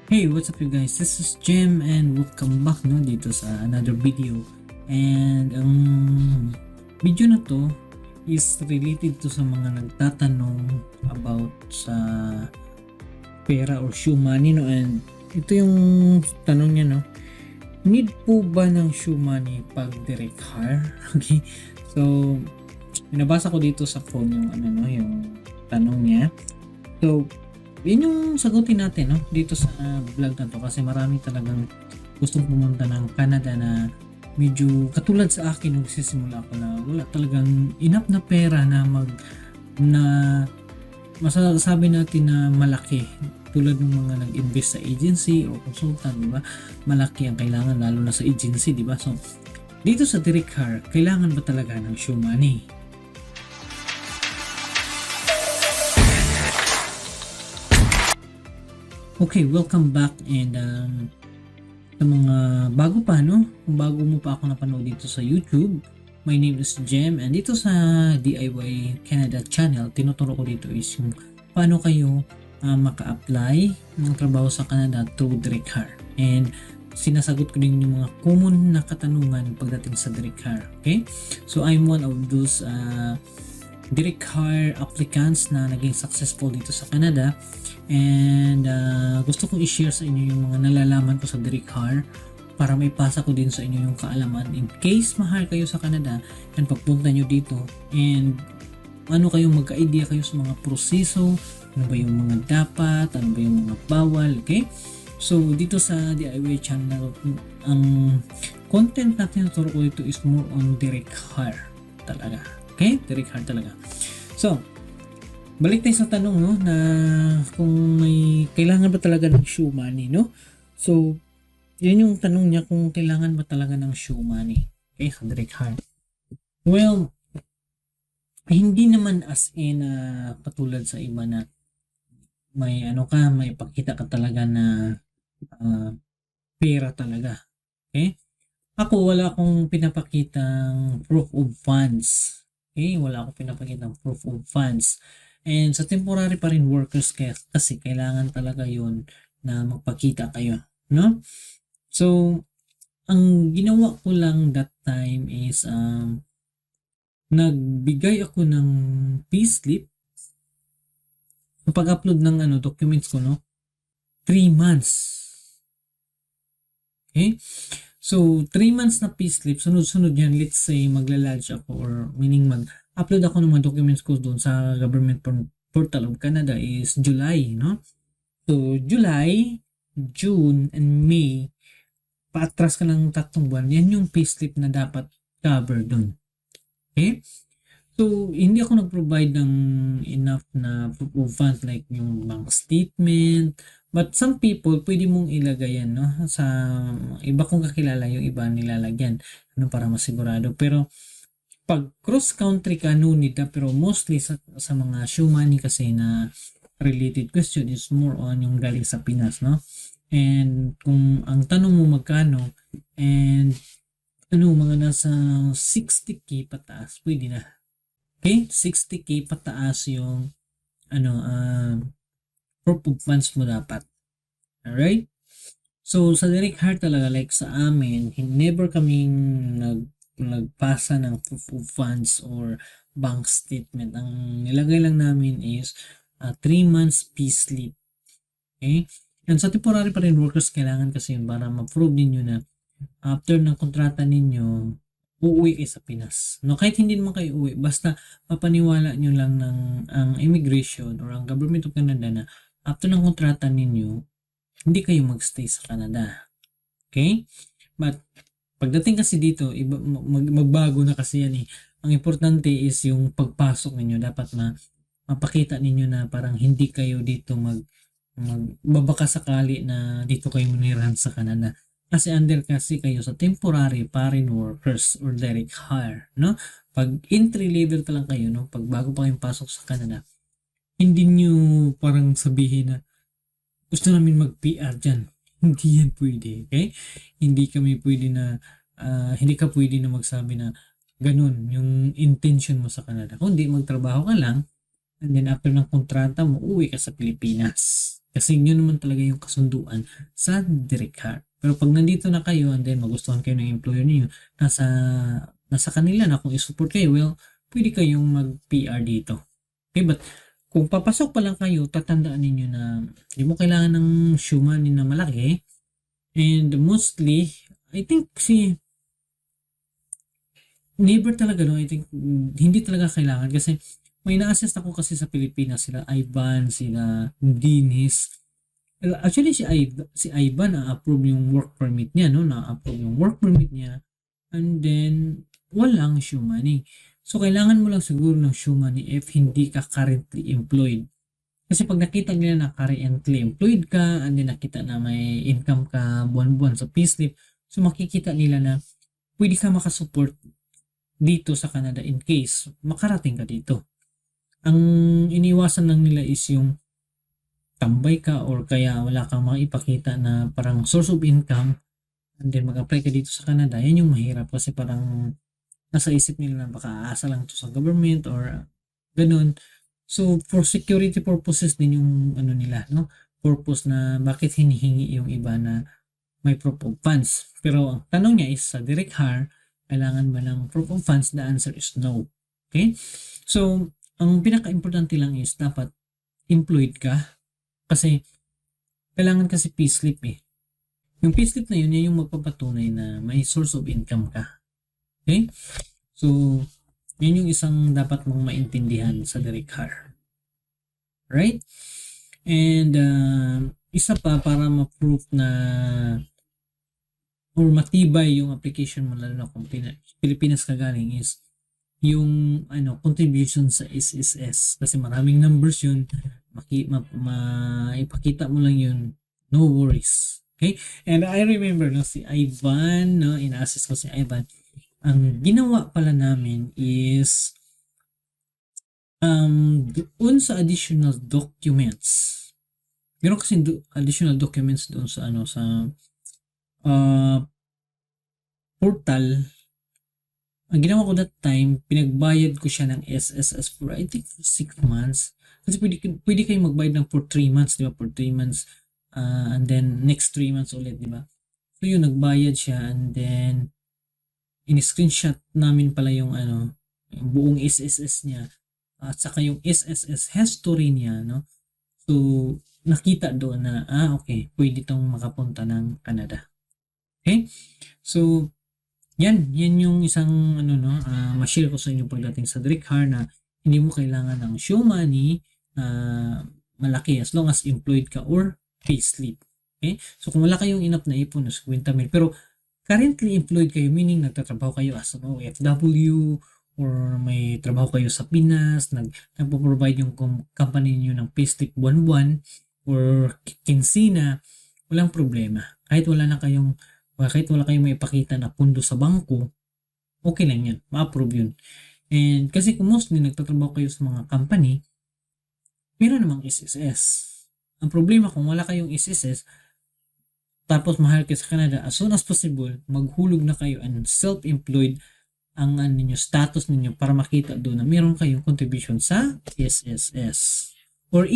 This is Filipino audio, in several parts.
Hey, what's up you guys? This is Jim and welcome back dito sa another video. And ang video na to is related to sa mga nagtatanong about sa pera or shoe money and ito yung tanong niya need po ba ng shoe money pag direct hire? Okay, so binabasa ko dito sa phone yung yung tanong niya. So yun yung sagutin natin dito sa vlog na to, kasi marami talagang gustong pumunta ng Canada na medyo katulad sa akin nung nagsisimula ako na wala talagang enough na pera na masasabi natin na malaki, tulad ng mga nag-invest sa agency o consultant, di ba? Malaki ang kailangan lalo na sa agency, di ba? So dito sa direct hire, kailangan ba talaga ng shoe money? Okay, welcome back, and sa mga bago pa kung bago mo pa ako napanood dito sa YouTube, my name is Jem, and dito sa DIY Canada channel, tinuturo ko dito is yung paano kayo maka-apply ng trabaho sa Canada through direct hire, and sinasagot ko din yung mga common na katanungan pagdating sa direct hire. Okay, so I'm one of those direct hire applicants na naging successful dito sa Canada, and gusto kong i-share sa inyo yung mga nalalaman ko sa direct hire para maipasa ko din sa inyo yung kaalaman in case ma-hire kayo sa Canada and pagpunta nyo dito, and ano kayo magka-idea kayo sa mga proseso, ano ba yung mga dapat, ano ba yung mga bawal. Okay, so dito sa DIY channel, ang content natin na turo ko dito is more on direct hire talaga. Okay, direct hire talaga. So balik tayo sa tanong na kung may kailangan ba talaga ng shoe money, So yun yung tanong niya, kung kailangan ba talaga ng shoe money, okay, sa direct hire. Well, hindi naman as in katulad sa iba na may may pakita ka talaga na pera talaga. Okay, ako wala akong pinapakitang proof of funds. Okay, wala akong pinapakitang proof of funds. And sa temporary pa rin workers kasi kailangan talaga yun na magpakita kayo, So ang ginawa ko lang that time is nagbigay ako ng payslip pag-upload ng documents ko 3 months. Okay, so 3 months na payslip, sunod-sunod yan. Let's say magla-lodge ako, or meaning mag-upload ako ng mga documents ko doon sa government portal of Canada is July, So July, June, and May, paatras ka ng 3 buwan, yan yung payslip na dapat cover doon. Okay, so hindi ako nag-provide ng enough na proof of funds like yung bank statement, but some people pwede mong ilagay yan, sa iba kong kakilala, yung iba nilalagyan para masigurado. Pero pag cross country ka, no need na. Pero mostly sa mga shoe money kasi na related question is more on yung galing sa Pinas, and kung ang tanong mo magkano, and mga nasa 60k pataas, pwede na. Okay, 60k pataas yung proof of funds mo dapat. Alright, so sa direct hire talaga, like sa amin, never kaming nagpasa ng proof of funds or bank statement. Ang nilagay lang namin is 3 months payslip. Okay, and sa temporary pa rin workers, kailangan kasi yun para ma-prove ninyo na after ng kontrata ninyo uuwi kayo sa Pinas. Kahit hindi naman kayo uwi, basta mapaniwala nyo lang ng ang immigration or ang government of Canada na after ng kontrata ninyo, hindi kayo magstay sa Canada. Okay? But pagdating kasi dito, magbago na kasi yan . Ang importante is yung pagpasok ninyo, dapat mapakita ninyo na parang hindi kayo dito magbabaka sakali na dito kayo manirahan sa Canada. Kasi under kasi kayo sa temporary foreign workers or direct hire, Pag entry level pa lang kayo, pag bago pa kayong pasok sa Canada, hindi nyo parang sabihin na gusto namin mag-PR dyan. Hindi yan pwede, okay? Hindi ka pwede na magsabi na ganun yung intention mo sa Canada. Kundi magtrabaho ka lang, and then after ng kontrata mo, uwi ka sa Pilipinas. Kasi yun naman talaga yung kasunduan sa direct hire. Pero pag nandito na kayo and then magustuhan kayo ng employer niyo, nasa kanila na kung i-support kayo, well, pwede kayong mag-PR dito. Okay, but kung papasok pa lang kayo, tatandaan ninyo na hindi mo kailangan ng shoe money na malaki. And mostly, I think never talaga, no? I think hindi talaga kailangan kasi may na-assist ako kasi sa Pilipinas, sila Ivan, sila Dinis. Actually, si Ivan na-approve yung work permit niya, no? Na-approve yung work permit niya. And then, walang shoe money. So, kailangan mo lang siguro ng shoe money if hindi ka currently employed. Kasi pag nakita nila na currently employed ka, and then nakita na may income ka buwan-buwan sa payslip, so makikita nila na pwede ka makasupport dito sa Canada in case makarating ka dito. Ang iniwasan lang nila is yung tambay ka or kaya wala kang maipakita na parang source of income and then mag-apply ka dito sa Canada. Yan yung mahirap kasi parang nasa isip nila na baka aasa lang to sa government or ganun. So for security purposes din yung ano nila, no? Purpose na bakit hinihingi yung iba na may proof of funds. Pero ang tanong niya is sa direct hire, kailangan ba ng proof of funds? The answer is no. Okay? So, ang pinaka-importante lang is dapat employed ka kasi kailangan kasi payslip eh. Yung payslip na yun, yun yung magpapatunay na may source of income ka. Okay? So, yun yung isang dapat mong maintindihan sa direct hire. Right? And isa pa para ma-proof na or matibay yung application mo lalo na kung Pilipinas ka galing is yung contribution sa SSS kasi maraming numbers yun ipakita mo lang yun, no worries. Okay? And I remember si Ivan, ina-assist ko si Ivan, ang ginawa pala namin is doon sa additional documents, meron kasi additional documents doon sa portal. Ang ginawa ko that time, pinagbayad ko siya ng SSS for I think 6 months. Kasi pwede kayo magbayad ng for 3 months, di ba? For 3 months. And then next 3 months ulit, di ba? So yun, nagbayad siya and then in-screenshot namin pala yung yung buong SSS niya. At saka yung SSS history niya, no? So, nakita doon na, okay, pwede itong makapunta ng Canada. Okay? So, yan yung isang ma-share ko sa inyo pagdating sa direct hire na hindi mo kailangan ng show money malaki as long as employed ka or payslip. Okay? So, kung wala kayong enough na ipon, 50 mil, pero currently employed kayo, meaning nagtatrabaho kayo as an OFW or may trabaho kayo sa Pinas, nagpo-provide yung company niyo ng payslip buwan-buwan or kinsina, walang problema. Kahit wala kayong maipakita na pundo sa bangko, okay lang yan. Ma-approve yun. And kasi kung mostly nagtatrabaho kayo sa mga company, meron namang SSS. Ang problema kung wala kayong SSS, tapos mahal kayo sa Canada, as soon as possible, maghulog na kayo and self-employed ang status ninyo para makita doon na meron kayong contribution sa SSS. Or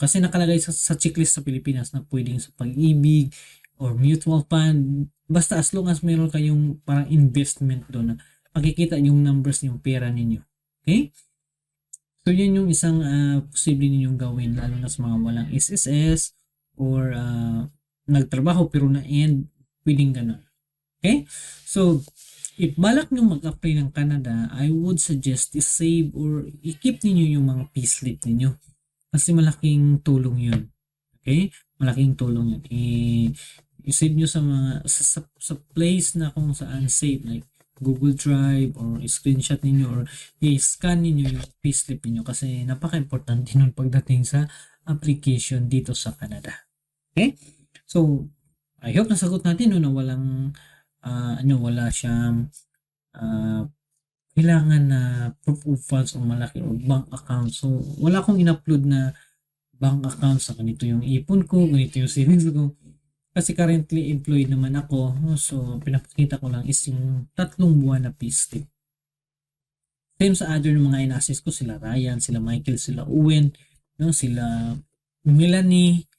kasi nakalagay sa checklist sa Pilipinas na pwedeng sa pag-ibig or mutual fund, basta as long as meron kayong parang investment doon na makikita yung numbers yung pera ninyo. Okay? So yan yung isang posible ninyong gawin lalo na sa mga walang SSS or nagtrabaho pero na-end, pwedeng ganun. Okay? So, if balak nyo mag-apply ng Canada, I would suggest i-save or i-keep ninyo yung mga payslip ninyo. Kasi malaking tulong yun. Okay? Malaking tulong yun. I-save nyo sa mga sa place na kung saan save, like Google Drive or screenshot ninyo or i-scan ninyo yung payslip ninyo kasi napaka-importante nun pagdating sa application dito sa Canada. Okay? So, I hope nasagot natin na walang wala siyang kailangan na proof of funds o malaki o bank account. So, wala akong in-upload na bank account sa ganito yung ipon ko, ganito yung savings ko. Kasi currently employed naman ako. So, pinapakita ko lang is yung 3 buwan na payslip. Same sa other ng mga in-assist ko, sila Ryan, sila Michael, sila Owen. no? Sila Melanie,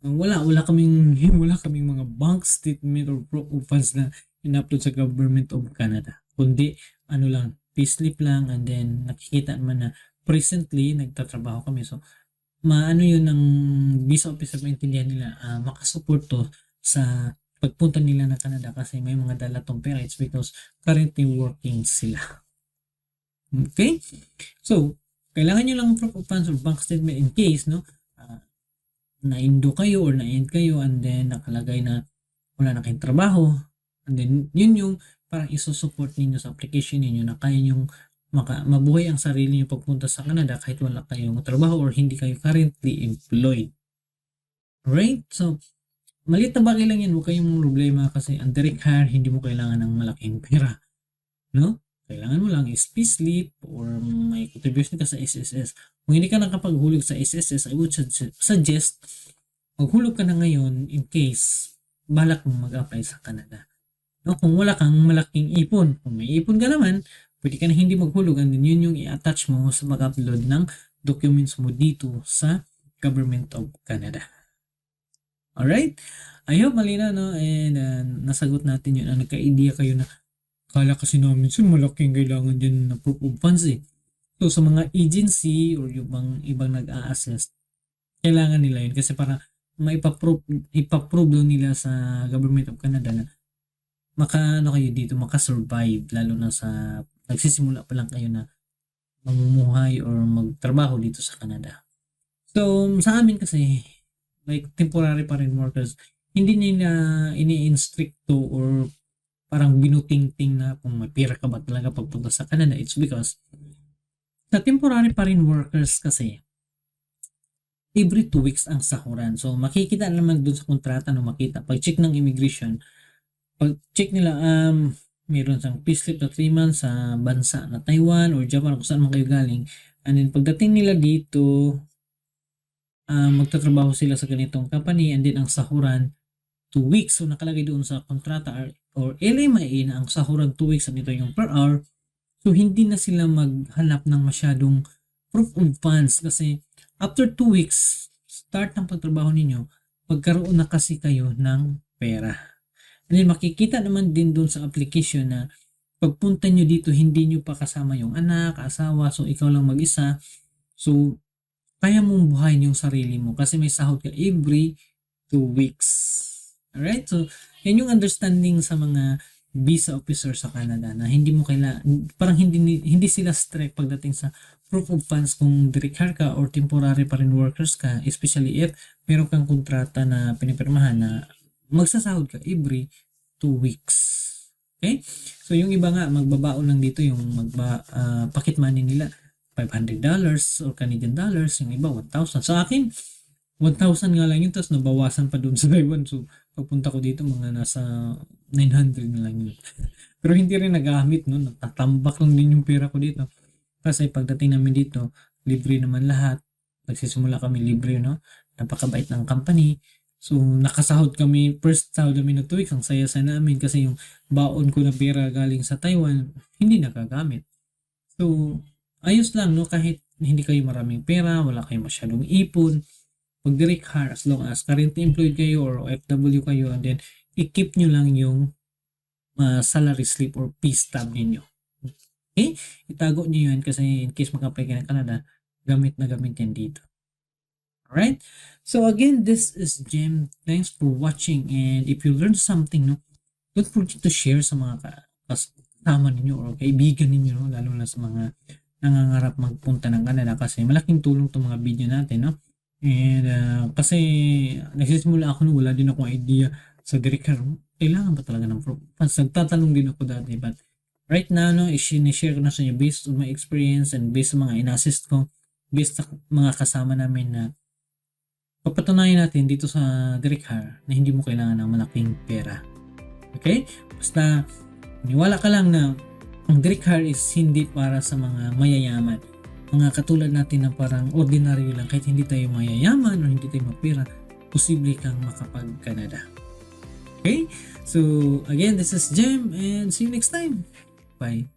wala kaming wala kaming mga bank statement or proof of funds na in-upload sa Government of Canada. Kundi ano lang, payslip lang, and then nakikita naman na presently nagtatrabaho kami. So maano yun ng visa officer, maintindihan nila, makasupport to sa pagpunta nila ng Canada kasi may mga dala tong pera. It's because currently working sila. Okay? So, kailangan nyo lang proof of funds or bank statement in case, no? Na-indo kayo or na-end kayo, and then nakalagay na wala na kayong trabaho, and then yun yung parang isusupport ninyo sa application ninyo na kaya nyong mabuhay ang sarili nyo pagpunta sa Canada kahit wala kayong trabaho or hindi kayo currently employed. Alright? So, maliit na bagay lang yan, huwag kayong problema kasi ang direct hire, hindi mo kailangan ng malaking pera. No? Kailangan mo lang is payslip or may contribution ka sa SSS. Kung hindi ka nakapaghulog sa SSS, I would suggest maghulog ka na ngayon in case balak mo mag-apply sa Canada. No? Kung wala kang malaking ipon, kung may ipon ka naman, pwede ka na hindi maghulog, and then yun yung i-attach mo sa mag-upload ng documents mo dito sa Government of Canada. Alright? I hope malina, no? And nasagot natin yun. Nagka-idea kayo na kala kasi namin malaking kailangan din na proof of funds eh. So sa mga agency or yung ibang nag-a-assess, kailangan nila yun kasi para ipaprove lang nila sa Government of Canada na kayo dito, makasurvive, lalo na sa nagsisimula pa lang kayo na mamumuhay or magtrabaho dito sa Canada. So sa amin kasi, like temporary pa rin workers, hindi nila ini-instricto or parang binuting-ting na kung may pera ka ba talaga pagpunta sa Canada. It's because sa temporary pa rin workers kasi every 2 weeks ang sahuran. So makikita naman dun sa kontrata, no, makita pag check ng immigration, pag check nila meron sang payslip na 3 months sa bansa na Taiwan or Japan, kung saan man kayo galing, and then pagdating nila dito, magtatrabaho sila sa ganitong company, and then ang sahuran 2 weeks. So nakalagay doon sa kontrata or LMIA na ang sahuran 2 weeks, at ito yung per hour. So hindi na sila maghanap ng masyadong proof of funds kasi after 2 weeks start ng pagtrabaho ninyo, pagkaroon na kasi kayo ng pera. And then makikita naman din doon sa application na pagpunta nyo dito, hindi nyo pa kasama yung anak, asawa, so ikaw lang mag-isa. So kaya mong buhayin yung sarili mo kasi may sahod ka every 2 weeks. Alright? So, yan yung understanding sa mga visa officer sa Canada na hindi mo parang hindi sila strict pagdating sa proof of funds kung direct hire ka or temporary pa rin workers ka, especially if meron kang kontrata na pinipirmahan na magsasahod ka every 2 weeks. Okay? So, yung iba nga, magbabaon lang dito yung pocket money nila, $500 or Canadian dollars, yung iba 1,000. Sa akin, 1,000 nga lang yun, tapos nabawasan pa doon sa Taiwan. So, pagpunta ko dito, mga nasa 900 na lang yun. Pero hindi rin nagamit, no? Natatambak lang din yung pera ko dito. Kasi pagdating namin dito, libre naman lahat. Nagsisimula kami libre, no? Napakabait ng company. So, nakasahod kami, first sahod namin na 2 weeks. Ang saya-saya namin kasi yung baon ko na pera galing sa Taiwan, hindi nagagamit. So, ayos lang, no? Kahit hindi kayo maraming pera, wala kayong masyadong ipon, pag direct hire, as long as currently employed kayo or OFW kayo, and then i-keep nyo lang yung salary slip or pay stub ninyo. Okay? Itago nyo yan kasi in case mag-apply ka ng Canada, gamit na gamit yan dito. Alright? So again, this is Jem. Thanks for watching, and if you learned something, no, don't forget to share sa mga kasama ninyo or kaibigan ninyo, no, lalo na sa mga nangangarap magpunta ng Canada kasi malaking tulong itong mga video natin, no? And kasi nagsisimula ako nung wala din akong idea sa direct hire. Kailangan ba talaga ng proof? Nagtatanong din ako dati, but right now, no, i-share ko na sa inyo based on my experience and based sa mga in-assist ko, based sa mga kasama namin na papatunayan natin dito sa direct hire na hindi mo kailangan ng malaking pera. Okay? Basta niwala ka lang na ang direct hire is hindi para sa mga mayayaman. Mga katulad natin na parang ordinaryo lang, kahit hindi tayo mayayaman o hindi tayo mapira, posible kang makapag-Canada. Okay? So, again, this is Jem, and see you next time. Bye.